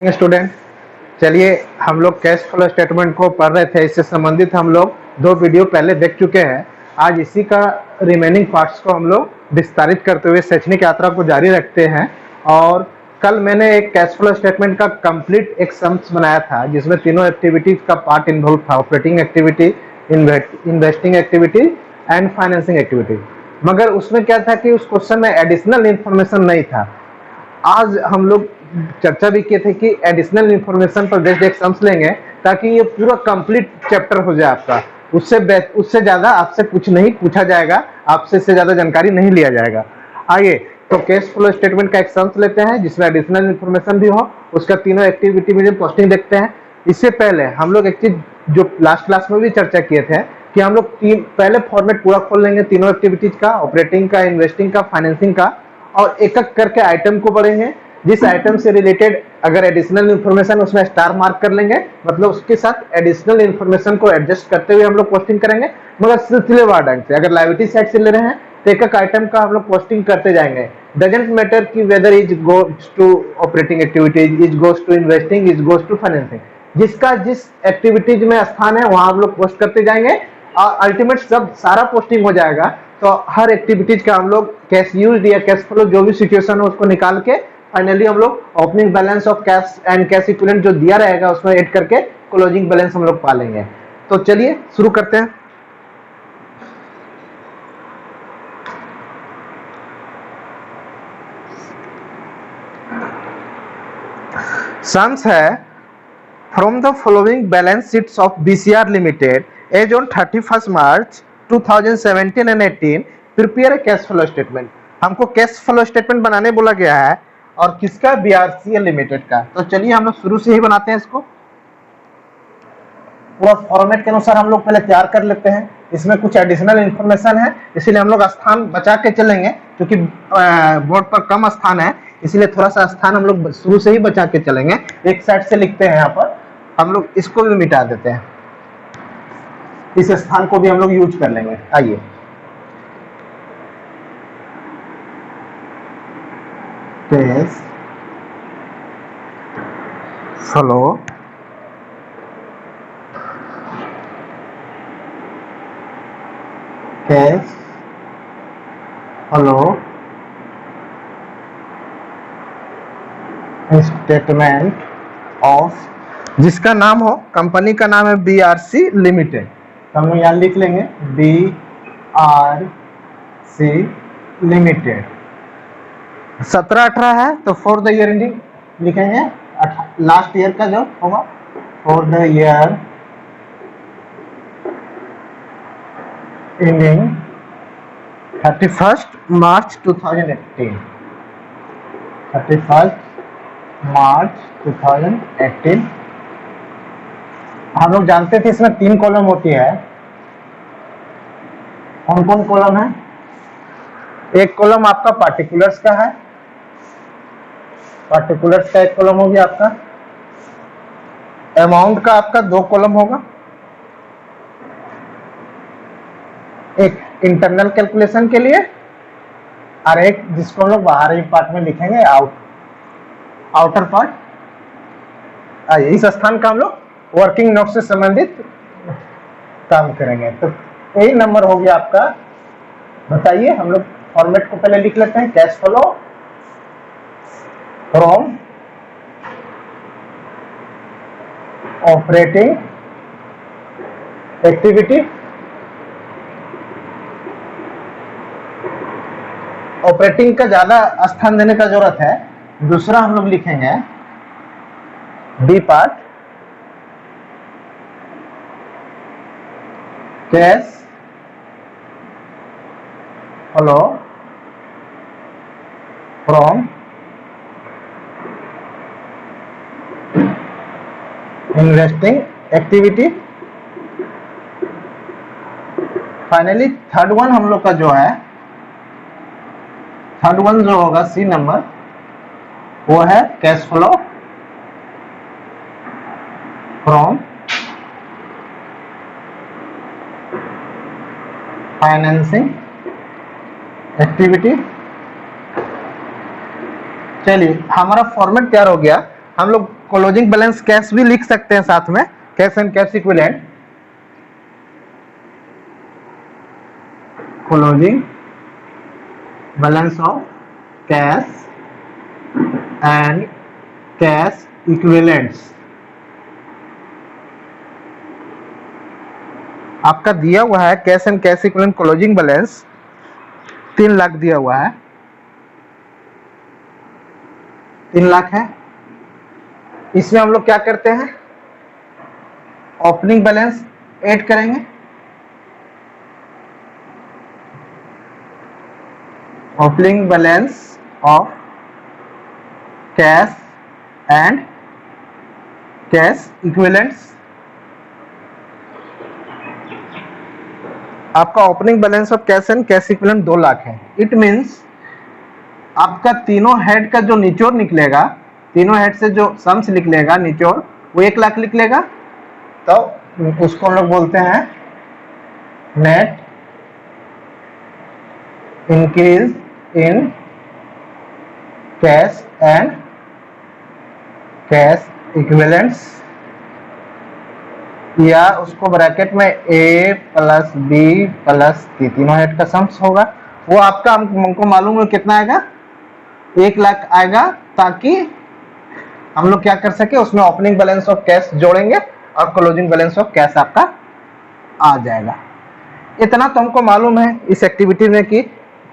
Student, चलिए हम लोग कैश फ्लो स्टेटमेंट को पढ़ रहे थे। इससे संबंधित हम लोग 2 वीडियो पहले देख चुके हैं। आज इसी का रिमेनिंग पार्ट्स को हम लोग विस्तारित करते हुए शैक्षणिक यात्रा को जारी रखते हैं। और कल मैंने एक कैश फ्लो स्टेटमेंट का कंप्लीट एक सम्स बनाया था, जिसमें तीनों एक्टिविटीज का पार्ट इन्वॉल्व था: operating activity, investing activity and financing activity. मगर उसमें क्या था कि उस क्वेश्चन में एडिशनल इंफॉर्मेशन नहीं था। आज हम लोग चर्चा भी किए थे कि एडिशनल इंफॉर्मेशन पर बेस्ड एक सम्स लेंगे, ताकि ये पूरा कंप्लीट चैप्टर हो जाए आपका। उससे ज़्यादा आपसे कुछ नहीं पूछा जाएगा, आपसे इससे ज़्यादा जानकारी नहीं लिया जाएगा। आइए तो कैश फ्लो स्टेटमेंट का एक सम्स लेते हैं, जिसमें एडिशनल इंफॉर्मेशन भी हो, उसका तीनों एक्टिविटी में पोस्टिंग देखते हैं। इससे पहले हम लोग एक चीज जो लास्ट क्लास में भी चर्चा किए थे कि हम लोग पहले फॉर्मेट पूरा खोल लेंगे तीनों एक्टिविटीज का: ऑपरेटिंग का, इन्वेस्टिंग का, फाइनेंसिंग का, और एक एक करके आइटम को पढ़ेंगे। जिस आइटम से रिलेटेड अगर एडिशनल इन्फॉर्मेशन उसमें स्टार मार्क कर लेंगे, मतलब उसके साथ एडिशनल इन्फॉर्मेशन को एडजस्ट करते हुए हम लोग पोस्टिंग करेंगे, मगर सिलसिलेवार ढंग से। अगर लायबिलिटी साइड से ले रहे हैं तो एक एक आइटम का हम लोग पोस्टिंग करते जाएंगे। डजेंट मैटर कि whether is goes to operating activities, is goes to investing, is goes to financing. जिसका जिस एक्टिविटीज में स्थान है वहां हम लोग पोस्ट करते जाएंगे, और अल्टीमेट सब सारा पोस्टिंग हो जाएगा। तो हर एक्टिविटीज का हम लोग कैश यूज या कैश फ्लो जो भी सिचुएशन हो उसको निकाल के फाइनली हम लोग opening balance of cash and cash equivalent जो दिया रहेगा उसमें ऐड करके क्लोजिंग बैलेंस हम लोग पा लेंगे। तो चलिए शुरू करते हैं। सम्स है: from the following balance sheets of BCR limited as on 31 March 2017 and 18 prepare a cash flow statement. हमको कैश फ्लो स्टेटमेंट बनाने बोला गया है, और किसका? बीआरसीएल लिमिटेड का। तो चलिए हम लोग शुरू से ही बनाते हैं इसको। पूरा फॉर्मेट के अनुसार हम लोग पहले तैयार कर लेते हैं। इसमें कुछ एडिशनल इंफॉर्मेशन है, इसीलिए हम लोग स्थान बचा के चलेंगे, क्योंकि बोर्ड पर कम स्थान है, इसीलिए थोड़ा सा स्थान हम लोग शुरू से ही बचा के चलेंगे। एक साइड से लिखते हैं, यहाँ पर हम लोग इसको भी मिटा देते हैं, इस स्थान को भी हम लोग यूज कर लेंगे। आइए cash flow cash flow statement of, जिसका नाम हो, कंपनी का नाम है बीआरसी लिमिटेड, तो हम यहाँ लिख लेंगे बीआरसी लिमिटेड। 17-18 है तो फॉर द ईयर एंडिंग लिखेंगे, लास्ट ईयर का जो होगा, फॉर द ईयर एंडिंग 31 मार्च 2018, 31 मार्च 2018। हम लोग जानते थे इसमें 3 कॉलम होती है। कौन कौन कॉलम है? एक कॉलम आपका पार्टिकुलर्स का है, पार्टिकुलर्स का एक कॉलम हो गया आपका। अमाउंट का आपका 2 कॉलम होगा, एक इंटरनल कैलकुलेशन के लिए और एक जिसको हम लोग बाहरी पार्ट में लिखेंगे, आउटर पार्ट। आइए इस स्थान का हम लोग वर्किंग नोट से संबंधित काम करेंगे। तो यही नंबर हो गया आपका। बताइए, हम लोग फॉर्मेट को पहले लिख लेते हैं: cash flow from operating activity. Operating का ज्यादा स्थान देने का जरूरत है। दूसरा हम लोग लिखेंगे B part, cash flow from investing activity. Finally third one हम लोग का जो है, थर्ड वन जो होगा सी नंबर, वो है cash flow from financing activity. चलिए हमारा फॉर्मेट तैयार हो गया। हम लोग क्लोजिंग बैलेंस कैश भी लिख सकते हैं साथ में, cash and cash equivalent, closing balance of cash and cash equivalents. आपका दिया हुआ है cash and cash equivalent closing balance 3 lakh दिया हुआ है, 3 लाख है। इसमें हम लोग क्या करते हैं, ओपनिंग बैलेंस ऐड करेंगे, opening balance of cash and cash equivalents. आपका opening balance of cash and cash equivalent 2 lakh है। इट मीन्स आपका तीनों हेड का जो निचोड़ निकलेगा, तीनों हेड से जो सम्स निकलेगा निचोड़, वो 1 लाख निकलेगा। तो उसको हम लोग बोलते हैं net increase in cash and cash equivalents, या उसको ब्रैकेट में A plus B plus C, तीनों हेड का सम्स होगा। वो आपका हमको मालूम है कितना आएगा, 1 लाख आएगा, ताकि हम लोग क्या कर सके, उसमें ओपनिंग बैलेंस ऑफ कैश जोड़ेंगे और क्लोजिंग बैलेंस ऑफ कैश आपका आ जाएगा। इतना तो हमको मालूम है इस एक्टिविटी में कि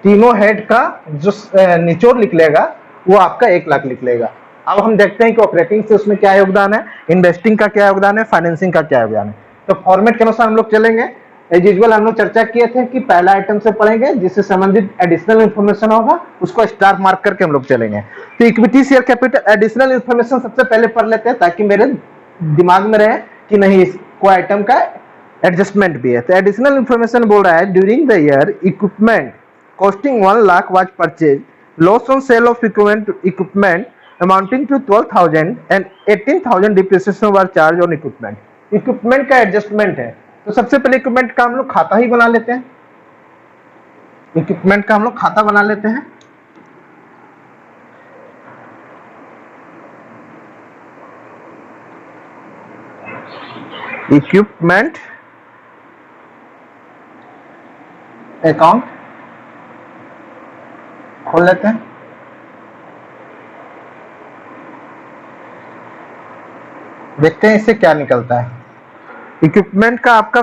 तीनों हेड का जो निचोड़ निकलेगा वो आपका 1 लाख निकलेगा। अब हम देखते हैं कि ऑपरेटिंग से उसमें क्या योगदान है, इन्वेस्टिंग का क्या योगदान है, फाइनेंसिंग का क्या योगदान है। तो फॉर्मेट के अनुसार हम लोग चलेंगे। एज यूजुअल हम लोग चर्चा किए थे कि पहला आइटम से पढ़ेंगे, जिससे संबंधित एडिशनल इंफॉर्मेशन होगा उसको स्टार मार्क करके हम लोग चलेंगे। तो equity share capital additional information सबसे पहले पढ़ लेते हैं, ताकि मेरे दिमाग में रहे कि नहीं इसको आइटम का एडजस्टमेंट भी है। तो एडिशनल इंफॉर्मेशन बोल रहा है, during the year equipment costing 1 lakh was purchase, loss on sale of equipment amounting to 12,000 and 18,000 depreciation were charge on equipment. Equipment का एडजस्टमेंट है, तो सबसे पहले इक्विपमेंट का हम लोग खाता ही बना लेते हैं। इक्विपमेंट का हम लोग खाता बना लेते हैं। इक्विपमेंट अकाउंट खोल लेते हैं। देखते हैं इससे क्या निकलता है। इक्विपमेंट का आपका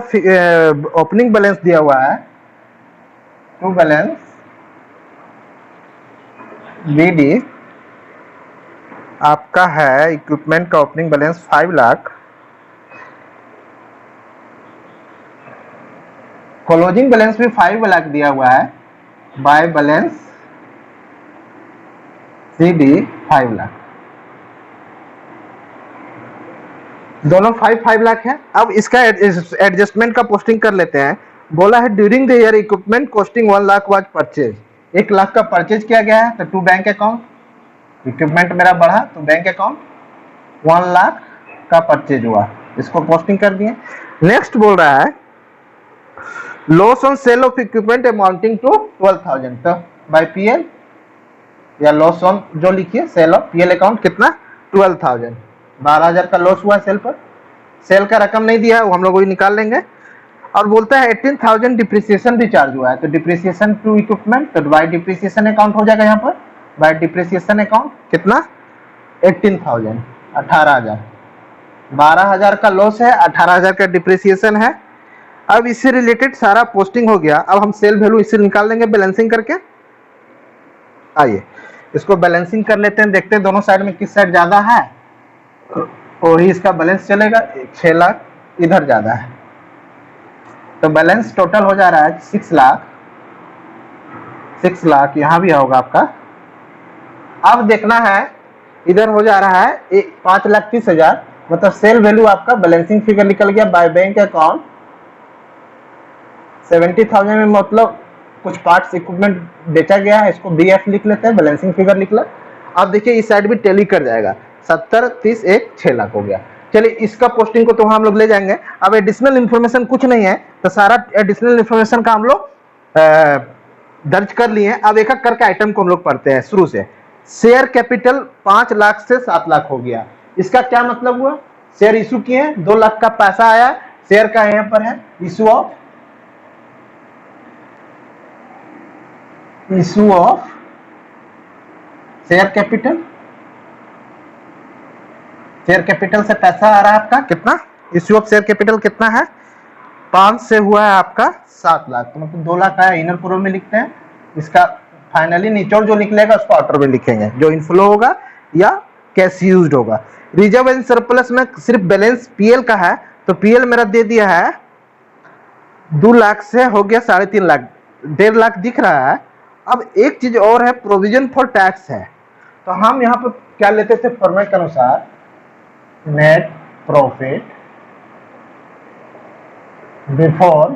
ओपनिंग बैलेंस दिया हुआ है, टू बैलेंस BD आपका है। इक्विपमेंट का opening balance 5 lakh, closing balance भी 5 लाख दिया हुआ है, बाय बैलेंस CD 5 लाख, दोनों 5 लाख है। अब इसका एडजस्टमेंट का पोस्टिंग कर लेते हैं। बोला है during the year equipment costing 1 lakh was purchase, 1 lakh का परचेज किया गया है, तो टू बैंक अकाउंट, इक्विपमेंट मेरा बढ़ा तो बैंक अकाउंट 1 लाख का परचेज हुआ, इसको पोस्टिंग कर दिए। नेक्स्ट बोल रहा है loss on sale of equipment amounting to 12,000, तो बाय PL या लॉस ऑन जो लिखिए सेल ऑफ PL अकाउंट कितना 12,000, 12,000 का लॉस हुआ सेल पर। सेल का रकम नहीं दिया है, वो हम लोग वही निकाल लेंगे। और बोलता है 18,000 डिप्रिसिएशन भी चार्ज हुआ है, तो डिप्रिसिएशन टू इक्विपमेंट, तो बाय डिप्रिसिएशन अकाउंट हो जाएगा यहाँ पर। बाय डिप्रिसिएशन अकाउंट कितना 18,000, 18,000, 12,000 का लॉस है, 18,000 का डिप्रिसिएशन है। अब इससे रिलेटेड सारा पोस्टिंग हो गया। अब हम सेल वैल्यू इससे निकाल लेंगे बैलेंसिंग करके। आइए इसको बैलेंसिंग कर लेते हैं, देखते हैं दोनों साइड में किस साइड ज्यादा है और ही इसका बैलेंस चलेगा। 6 लाख इधर ज्यादा है, तो बैलेंस टोटल हो जा रहा है 6 लाख, 6 लाख यहाँ भी होगा आपका। अब देखना है इधर हो जा रहा है 5,30,000, मतलब सेल वैल्यू आपका बैलेंसिंग फिगर निकल गया बाय बैंक अकाउंट 70,000 में, मतलब कुछ पार्ट्स इक्विपमेंट बेचा गया है, इसको BF लिख लेते हैं, बैलेंसिंग फिगर निकला। अब देखिए इस साइड भी टैली कर जाएगा, 70, 30, 1, 6 लाख हो गया। चलिए इसका पोस्टिंग को तो हम लोग ले जाएंगे। अब एडिशनल इन्फॉर्मेशन कुछ नहीं है, तो सारा एडिशनल इन्फॉर्मेशन का हम लोग दर्ज कर लिए। अब एक एक करके आइटम को हम लोग पढ़ते हैं शुरू से। शेयर कैपिटल 5 लाख से 7 लाख हो गया, इसका क्या मतलब हुआ, शेयर इशू किए, 2 लाख का पैसा आया, शेयर का यहां पर है issue of share capital. Share capital से पैसा आ रहा है आपका कितना, इश्यू ऑफ शेयर कैपिटल कितना है, 5 से हुआ है आपका 7 लाख, तो मतलब 2 लाख आया, इनर पूर्व में लिखते हैं। इसका फाइनली निचोड़ जो निकलेगा उसको आउटर में लिखेंगे, जो इनफ्लो होगा या कैश यूज्ड होगा। रिजर्व एंड सरप्लस में सिर्फ बैलेंस पीएल का है, तो पीएल मेरा दे दिया है 2 लाख से हो गया 3.5 लाख, 1.5 लाख दिख रहा है। अब एक चीज और है, प्रोविजन फॉर टैक्स है, तो हम यहाँ पर क्या लेते थे फॉर्मेट के अनुसार, net profit before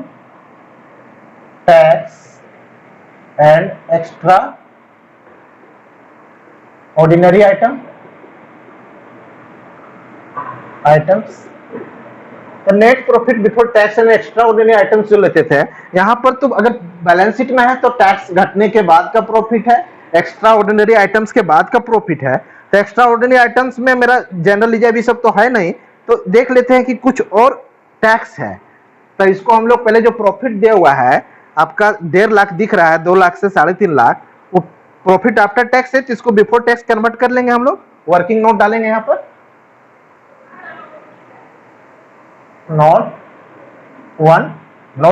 tax and extraordinary items. तो net profit before tax and extraordinary items जो लेते थे, यहां पर तो अगर बैलेंस शीट में है तो टैक्स घटने के बाद का प्रॉफिट है, एक्स्ट्रा ऑर्डिनरी आइटम्स के बाद का प्रॉफिट है। तो एक्स्ट्रा ऑर्डिनरी आइटम्स में मेरा जनरल लीजर भी सब तो है नहीं, तो देख लेते हैं कि कुछ और टैक्स है। तो इसको हम लोग पहले जो प्रॉफिट दिया हुआ है आपका 1.5 लाख दिख रहा है, 2 लाख से 3.5 लाख, वो प्रॉफिट आफ्टर टैक्स है, तो इसको बिफोर टैक्स कन्वर्ट कर लेंगे हम लोग, वर्किंग नोट डालेंगे यहाँ पर, नोट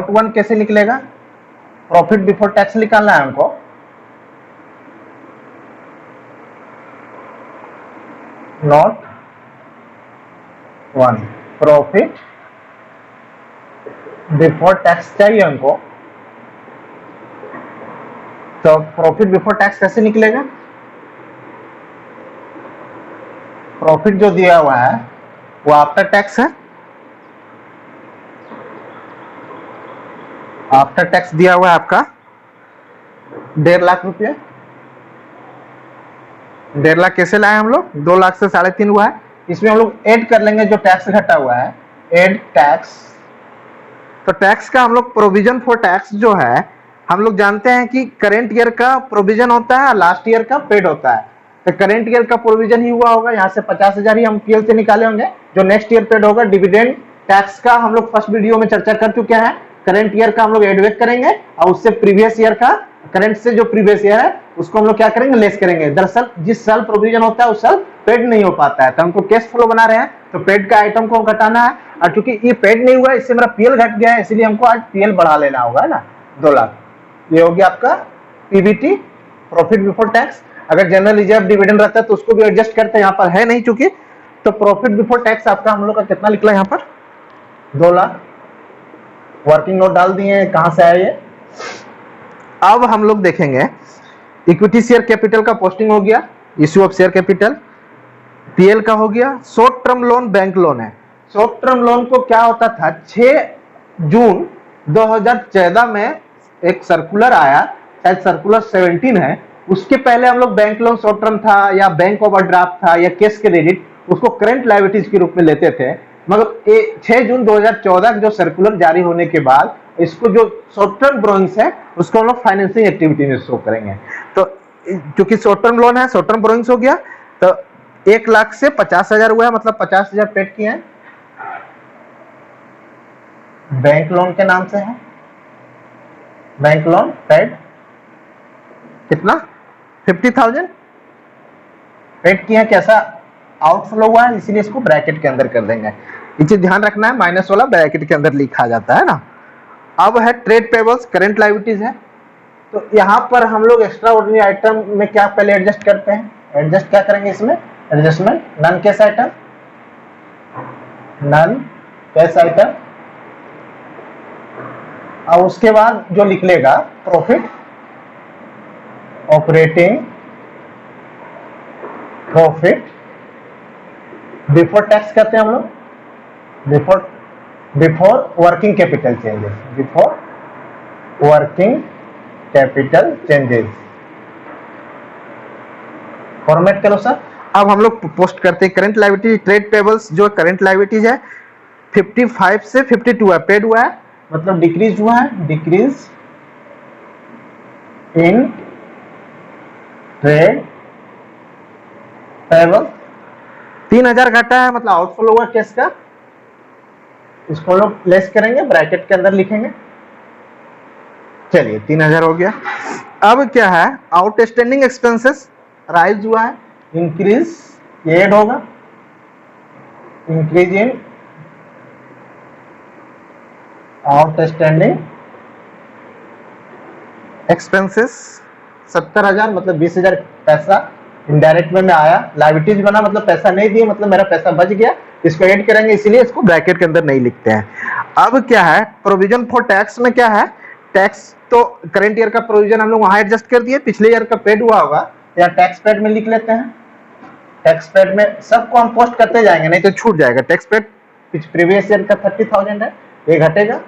वन कैसे निकलेगा, प्रॉफिट बिफोर टैक्स निकालना है हमको, नोट 1 प्रॉफिट बिफोर टैक्स चाहिए हमको। तो प्रॉफिट बिफोर टैक्स कैसे निकलेगा, प्रॉफिट जो दिया हुआ है वो आफ्टर टैक्स है, आफ्टर टैक्स दिया हुआ है आपका 1.5 लाख रुपये। 1.5 लाख कैसे लाए हम लोग, 2 लाख से 3.5 हुआ है, इसमें हम लोग ऐड कर लेंगे जो टैक्स घटा हुआ है, ऐड टैक्स। तो टैक्स का हम लोग प्रोविजन फॉर टैक्स जो है, हम लोग जानते हैं कि करेंट ईयर का प्रोविजन होता है, लास्ट ईयर का पेड होता है। तो करेंट ईयर का प्रोविजन ही हुआ होगा, यहाँ से 50,000 ही हम पीएल से निकाले होंगे, जो नेक्स्ट ईयर पेड होगा। डिविडेंड टैक्स का हम लोग फर्स्ट वीडियो में चर्चा कर चुके हैं, करंट ईयर का हम लोग एड बैक करेंगे और उससे प्रीवियस ईयर का, करंट से जो प्रीवियस ईयर है उसको हम लोग क्या करेंगे, लेस करेंगे। दरअसल जिस साल प्रोविजन होता है उस साल पेड नहीं हो पाता है, तो हमको कैश फ्लो बना रहे हैं तो पेड का आइटम को घटाना है, और चूंकि ये पेड नहीं हुआ इससे मेरा पीएल घट गया है, इसलिए हमको आज पीएल बढ़ा लेना होगा, है ना, 2 लाख। ये हो गया आपका पीबीटी, प्रॉफिट बिफोर टैक्स। अगर जनरल रिजर्व डिविडेंड रहता है तो उसको भी एडजस्ट करते हैं, यहाँ पर है नहीं चूंकि, तो प्रॉफिट बिफोर टैक्स आपका हम लोग का कितना निकला यहाँ पर, 2 लाख। वर्किंग नोट डाल दिए, कहां से आया ये। अब हम लोग देखेंगे इक्विटी शेयर कैपिटल का पोस्टिंग हो गया, issue of share capital, PL का हो गया। Short term loan bank loan है, शॉर्ट टर्म लोन को क्या होता था, 6 जून 2014 में एक सर्कुलर आया, शायद सर्कुलर 17 है, उसके पहले हम लोग बैंक लोन शॉर्ट टर्म था या बैंक ओवरड्राफ्ट था या कैश क्रेडिट, उसको करंट लायबिलिटीज के रूप में लेते थे। मगर 6 जून 2014 जो सर्कुलर जारी होने के बाद इसको जो शॉर्ट टर्म बोरोइंग्स है उसको हम लोग फाइनेंसिंग एक्टिविटी में शो करेंगे। तो क्योंकि शॉर्ट टर्म लोन है, शॉर्ट टर्म बोरोइंग्स हो गया, तो 1 लाख से 50,000 हुआ है, मतलब 50,000 पेड किए हैं, बैंक लोन के नाम से है, बैंक लोन पेड कितना 50,000 पेड किए हैं। कैसा आउटफ्लो हुआ है, इसीलिए इसको ब्रैकेट के अंदर कर देंगे, इसे ध्यान रखना है, माइनस वाला ब्रैकेट के अंदर लिखा जाता है ना। अब है ट्रेड पेबल्स, करंट लायबिलिटीज है, तो यहाँ पर हम लोग एक्स्ट्रा ऑर्डिनरी आइटम में क्या पहले एडजस्ट करते हैं, एडजस्ट क्या करेंगे इसमें, adjustment non cash item, non cash item, और उसके बाद जो निकलेगा profit operating profit before tax करते हैं हम लोग, before working capital changes, before working capital changes format के अनुसार। अब हम लोग पोस्ट करते हैं करंट लायबिलिटी, ट्रेड पेबल्स जो करंट लायबिलिटीज है 55 से 52 है, पेड हुआ है, मतलब डिक्रीज हुआ है, डिक्रीज इन ट्रेड पेबल 3000 घटा है मतलब आउटफ्लो हुआ कैश का, इसको हम लोग लेस करेंगे, ब्रैकेट के अंदर लिखेंगे। चलिए 3000 हो गया। अब क्या है, आउटस्टैंडिंग एक्सपेंसेस राइज हुआ है, इंक्रीज, ये ऐड होगा, इंक्रीज इन आउटस्टैंडिंग एक्सपेंसेस 70,000 मतलब 20,000 पैसा इनडायरेक्ट में आया। लायबिलिटीज बना मतलब पैसा नहीं दिए मतलब मेरा पैसा बच गया, इसको ऐड करेंगे, इसीलिए इसको ब्रैकेट के अंदर नहीं लिखते हैं। अब क्या है, प्रोविजन फॉर टैक्स में क्या है, टैक्स तो करंट ईयर का प्रोविजन हम लोग वहां एडजस्ट कर दिए, पिछले ईयर का पेड हुआ होगा या टैक्स पेड में लिख लेते हैं। टैक्स पेड में सबको हम पोस्ट करते जाएंगे, नहीं तो छूट जाएगा। टैक्स पेड प्रीवियस ईयर का 30,000 है, ये घटेगा।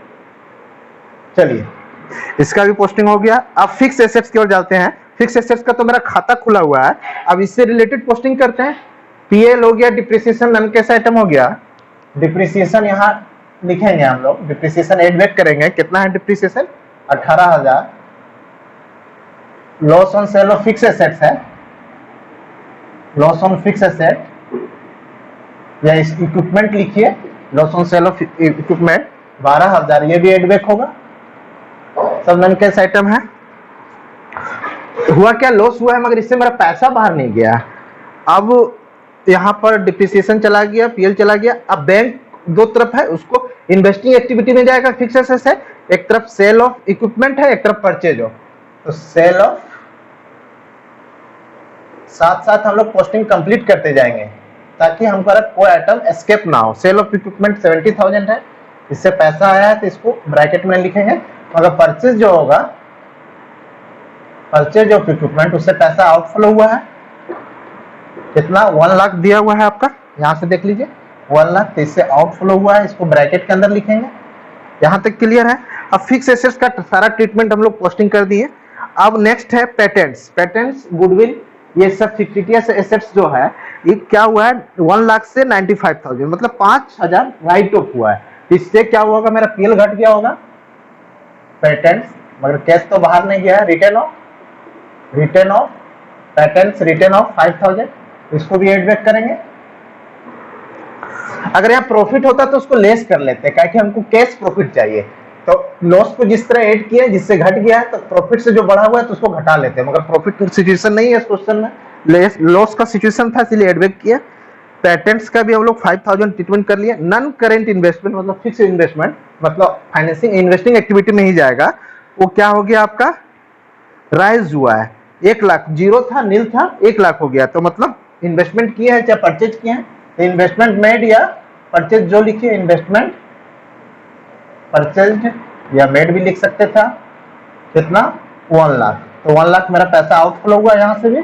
चलिए इसका भी पोस्टिंग हो गया। अब फिक्स एसेट्स की ओर जाते हैं। फिक्स एसेट्स का तो मेरा खाता खुला हुआ है, अब इससे रिलेटेड पोस्टिंग करते हैं। पीएल हो गया, डिप्रिसिएशन नन कैश आइटम हो गया। डिप्रिसिएशन यहाँ लिखेंगे हम लोग, डिप्रिसिएशन एड बैक करेंगे। कितना है depreciation, 18,000। Loss on sale of fix assets है, लॉस ऑन फिक्स एसेट या इक्विपमेंट लिखिए, loss on sale of equipment 12,000, ये भी एड बैक होगा। सब नन कैश आइटम है। हुआ क्या, लॉस हुआ है मगर इससे मेरा पैसा बाहर नहीं गया। अब यहाँ पर डिप्रिसिएशन चला गया, पीएल चला गया। अब बैंक दो तरफ है, उसको इन्वेस्टिंग एक्टिविटी में जाएगा फिक्स एसेट्स है, एक तरफ सेल ऑफ इक्विपमेंट है, एक तरफ परचेज ऑफ। तो सेल ऑफ, साथ साथ हम लोग पोस्टिंग कंप्लीट करते जाएंगे ताकि हमारा कोई आइटम एस्केप ना हो। सेल ऑफ इक्विपमेंट 70,000 है, इससे पैसा आया है तो इसको ब्रैकेट में लिखेंगे। मगर परचेज जो होगा, परचेज ऑफ इक्विपमेंट, उससे पैसा आउटफ्लो हुआ है। कितना, 1 लाख दिया हुआ है आपका, यहां से देख लीजिए 1 लाख, तो इससे आउटफ्लो हुआ है, इसको ब्रैकेट के अंदर लिखेंगे। यहां तक क्लियर है। अब फिक्स एसेट्स का सारा ट्रीटमेंट हम लोग पोस्टिंग कर दिए। अब नेक्स्ट है पेटेंट्स। पेटेंट्स, गुडविल, ये सब फिक्टिशियस एसेट्स जो है, ये क्या हुआ है, 1 लाख से 95,000 मतलब 5,000 राइट ऑफ हुआ है। इससे क्या होगा, मेरा पीएल घट गया होगा पेटेंट्स, मगर कैश तो बाहर नहीं गया है। Return of, return of patents, return of 5,000, इसको भी एड बैक करेंगे। अगर यहाँ प्रॉफिट होता तो उसको लेस कर लेते हैं, क्योंकि हमको कैश प्रॉफिट चाहिए। तो लॉस को जिस तरह ऐड किया, जिससे घट गया है, तो प्रॉफिट से जो बढ़ा हुआ है तो उसको घटा लेते हैं, मगर प्रॉफिट की सिचुएशन नहीं है इस क्वेश्चन में, लॉस का सिचुएशन था, इसलिए एड बैक किया। पेटेंट्स का भी हम लोग 5,000 ट्रीटमेंट कर लिया। नॉन करेंट इन्वेस्टमेंट मतलब फिक्स इन्वेस्टमेंट, मतलब फाइनेंसिंग इन्वेस्टिंग एक्टिविटी में ही जाएगा, वो क्या हो गया आपका, राइज हुआ है। 1 लाख, जीरो था, नील था, 1 लाख हो गया। तो मतलब इन्वेस्टमेंट किया है चाहे परचेज किए हैं, तो इन्वेस्टमेंट मेड या परचेज जो लिखिए, इन्वेस्टमेंट परचेज या मेड भी लिख सकते था। कितना, 1 लाख। तो 1 लाख मेरा पैसा आउटफ्लो हुआ यहाँ से भी,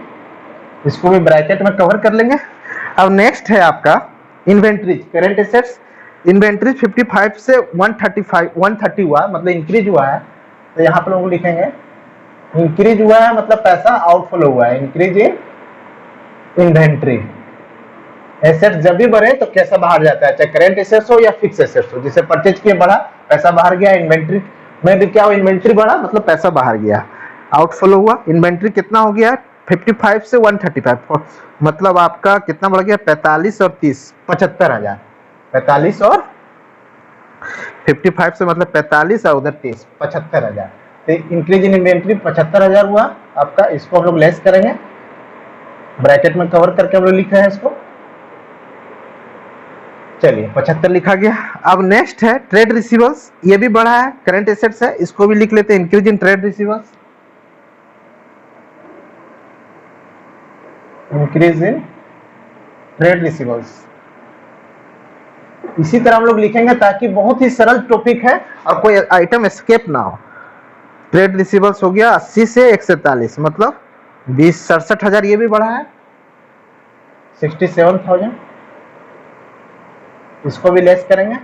इसको भी ब्रैकेट में कवर कर लेंगे। अब नेक्स्ट है आपका इन्वेंट्रीज, करेंट एसेट्स। इन्वेंट्रीज 55 से 130 हुआ, मतलब इंक्रीज हुआ है। तो यहाँ पर लोग लिखेंगे इंक्रीज हुआ है मतलब पैसा आउटफ्लो हुआ है, इंक्रीज इन इन्वेंट्री। एसेट जब भी बढ़े तो कैसा बाहर जाता है, चाहे करेंट एसेट्स हो या फिक्स एसेट्स हो। जिसे परचेज किए बढ़ा, पैसा बाहर गया। इन्वेंट्री में भी क्या हो, इन्वेंट्री बढ़ा मतलब पैसा बाहर गया, आउटफ्लो हुआ। इन्वेंट्री कितना हो गया, 55 से 135, मतलब आपका कितना बढ़ गया, 45 और 30, 75,000। 45 और 55 से मतलब 45 और उधर 30, 75,000। तो इंक्रीज इन इन्वेंट्री 75,000 हुआ आपका, इसको हम लोग लेस करेंगे, ब्रैकेट में कवर करके हम लोग लिख रहे हैं इसको। चलिए 75 लिखा गया। अब नेक्स्ट है ट्रेड रिसीवर्स, ये भी बढ़ा है, करंट एसेट्स है, इसको भी लिख लेते हैं, increase in trade receivers, increase in trade receivers. इसी तरह हम लोग लिखेंगे ताकि बहुत ही सरल टॉपिक है और कोई आइटम एस्केप ना हो। ट्रेड रिसीवर्स हो गया 80 से 143, मतलब 67,000, ये भी बढ़ा है 67,000, इसको भी लेस करेंगे।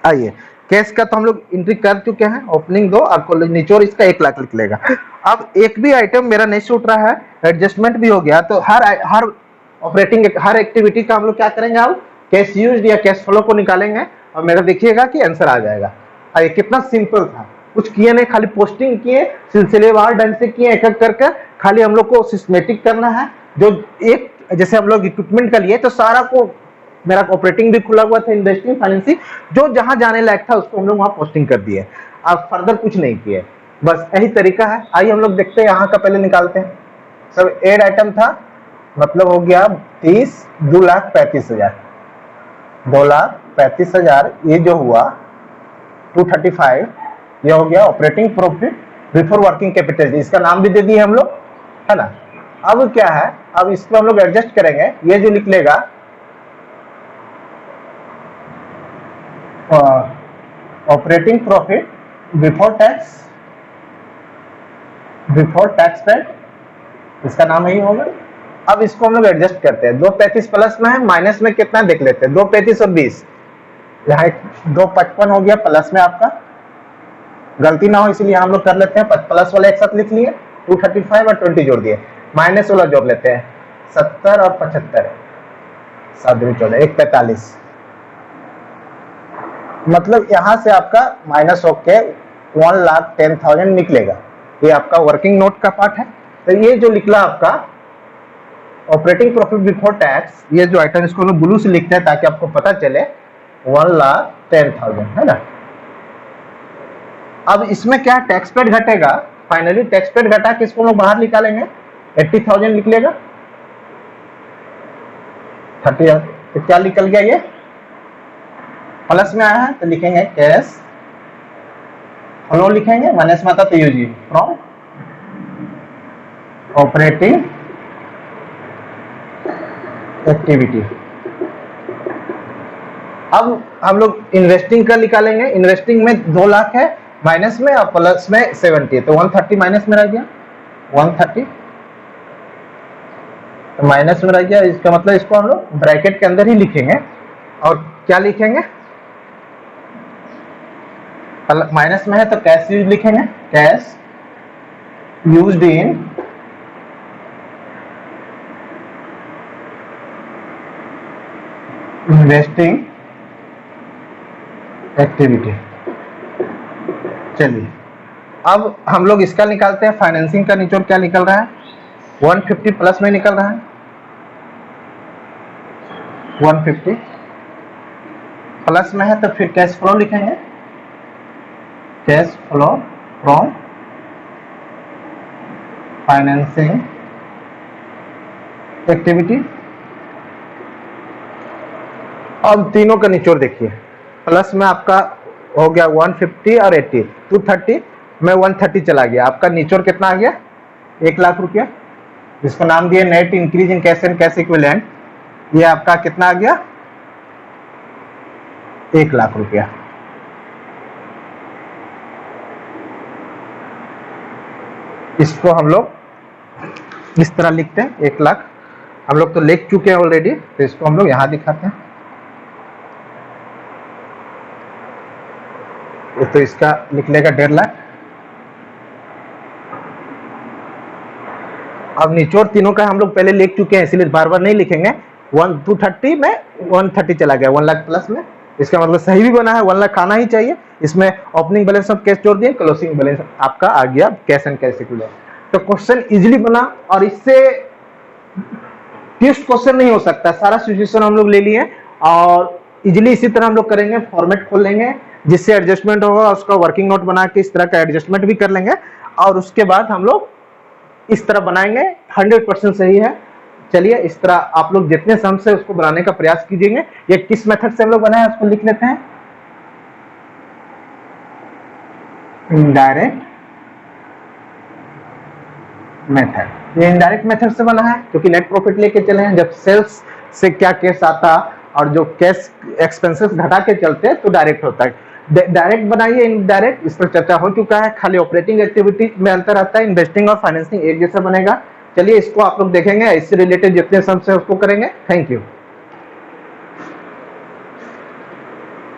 आइए कैश का तो हम लोग एंट्री कर चुके हैं, ओपनिंग 2 और निचोड़ इसका 1 लाख लिख लेगा। अब एक भी आइटम मेरा नहीं छूट रहा है, एडजस्टमेंट भी हो गया, तो हर ऑपरेटिंग, हर एक्टिविटी का हम लोग क्या करेंगे, अब कैश यूज या कैश फ्लो को निकालेंगे और मेरा देखिएगा कि आंसर आ जाएगा। ये कितना सिंपल था, कुछ किए नहीं, खाली पोस्टिंग किए, सिलसिलेवार ढंग से किए, एक एक करके। खाली हम लोग को सिस्टमेटिक करना है, जो एक जैसे हम लोग इक्विपमेंट का लिए तो सारा को मेरा ऑपरेटिंग भी खुला हुआ था, इन्वेस्टिंग, फाइनेंसिंग, जो जहां जाने लायक था उसको हम लोग वहां पोस्टिंग कर दिए। अब फर्दर कुछ नहीं किए, बस यही तरीका है। आइए हम लोग देखते हैं यहाँ का पहले निकालते हैं। सब एड आइटम था, मतलब हो गया 30, 2,35,000, 2,35,000। ये जो हुआ 235, ये हो गया operating profit before working capital. इसका नाम भी दे दिए हम लोग, है ना। अब क्या है, अब इसको हम लोग एडजस्ट करेंगे। ये जो निकलेगा operating profit before tax paid, इसका नाम यही होगा। अब इसको हम लोग एडजस्ट करते हैं। 235 प्लस में है, माइनस में कितना देख लेते हैं। 235 और 20, यहाँ 255 हो गया प्लस में, आपका गलती ना हो इसलिए हम लोग कर लेते हैं। प्लस वाला एक साथ लिख लिए, 235 और 20 जोड़ दिए, माइनस वाला जोड़ लेते हैं। 70 और 75, 7-14, 145। मतलब यहां से आपका माइनस होके 1,10,000 निकलेगा। ये आपका वर्किंग नोट का पार्ट है। तो ये जो निकला आपका ऑपरेटिंग प्रॉफिट बिफोर टैक्स, ये जो आइटम इसको हम ब्लू से लिखते हैं ताकि आपको पता चले, 1,10,000 है ना। अब इसमें क्या टैक्स पेड घटेगा, फाइनली टैक्स पेड घटा के इसको हम लोग बाहर निकालेंगे, 80,000 निकलेगा। 30,000 तो क्या निकल गया, ये प्लस में आया है तो लिखेंगे कैश फ्लो, लिखेंगे माइनस में आता तो यूज फ्रॉम ऑपरेटिंग एक्टिविटी। अब हम लोग इन्वेस्टिंग का निकालेंगे। इन्वेस्टिंग में 2 लाख है माइनस में और प्लस में 70, तो 130 माइनस में रह गया, 130 तो माइनस में रह गया। इसका मतलब इसको हम लोग ब्रैकेट के अंदर ही लिखेंगे। और क्या लिखेंगे, माइनस में है तो कैश यूज लिखेंगे, cash used in investing activity. चलिए अब हम लोग इसका निकालते हैं। फाइनेंसिंग का निचोड़ क्या निकल रहा है, 150 प्लस में निकल रहा है, 150 प्लस में है तो फिर कैश फ्लो लिखेंगे, cash flow from financing activity. अब तीनों का निचोड़ देखिए, प्लस में आपका हो गया 150 और 80, 230 में 130 चला गया। आपका निचोड़ कितना आ गया, 1 लाख रुपया, जिसको नाम दिया net increase in cash and cash equivalent. ये आपका कितना आ गया, 1 लाख रुपया। इसको हम लोग इस तरह लिखते हैं, 1 लाख हम लोग तो लिख चुके हैं ऑलरेडी, तो इसको हम लोग यहां दिखाते हैं। तो इसका लिख लेगा 1.5 लाख। अब निचोड़ तीनों का हम लोग पहले लिख चुके हैं इसलिए बार बार नहीं लिखेंगे। 230 में 130 चला गया, 1 लाख प्लस में। इसका मतलब सही भी बना है, 1 लाख आना ही चाहिए। इसमें ओपनिंग बैलेंस ऑफ कैश जोड़ दिए, क्लोजिंग बैलेंस आपका आ गया कैश एंड कैश इक्विवेलेंट। तो क्वेश्चन इजीली बना और इससे ट्विस्ट क्वेश्चन नहीं हो सकता। सारा सिचुएशन हम लोग ले लिए और इजीली इसी तरह हम लोग करेंगे। फॉर्मेट खोल लेंगे, जिससे एडजस्टमेंट होगा उसका वर्किंग नोट बना के इस तरह का एडजस्टमेंट भी कर लेंगे और उसके बाद हम लोग इस तरह बनाएंगे। 100% सही है। चलिए इस तरह आप लोग जितने सम से उसको बनाने का प्रयास कीजिएगा। ये किस मेथड से हम लोग बनाए उसको लिख लेते हैं, इनडायरेक्ट मेथड। ये इनडायरेक्ट मेथड से बना है क्योंकि नेट प्रॉफिट लेके चले हैं। जब सेल्स से क्या कैश आता और जो कैश एक्सपेंसेस घटा के चलते हैं तो डायरेक्ट होता है। डायरेक्ट बनाइए, इनडायरेक्ट इस पर चर्चा हो चुका है। खाली ऑपरेटिंग एक्टिविटी में अंतर आता है, इन्वेस्टिंग और फाइनेंसिंग एक जैसा बनेगा। चलिए इसको आप लोग देखेंगे, इससे रिलेटेड जितने सम्स है उसको करेंगे। Thank you.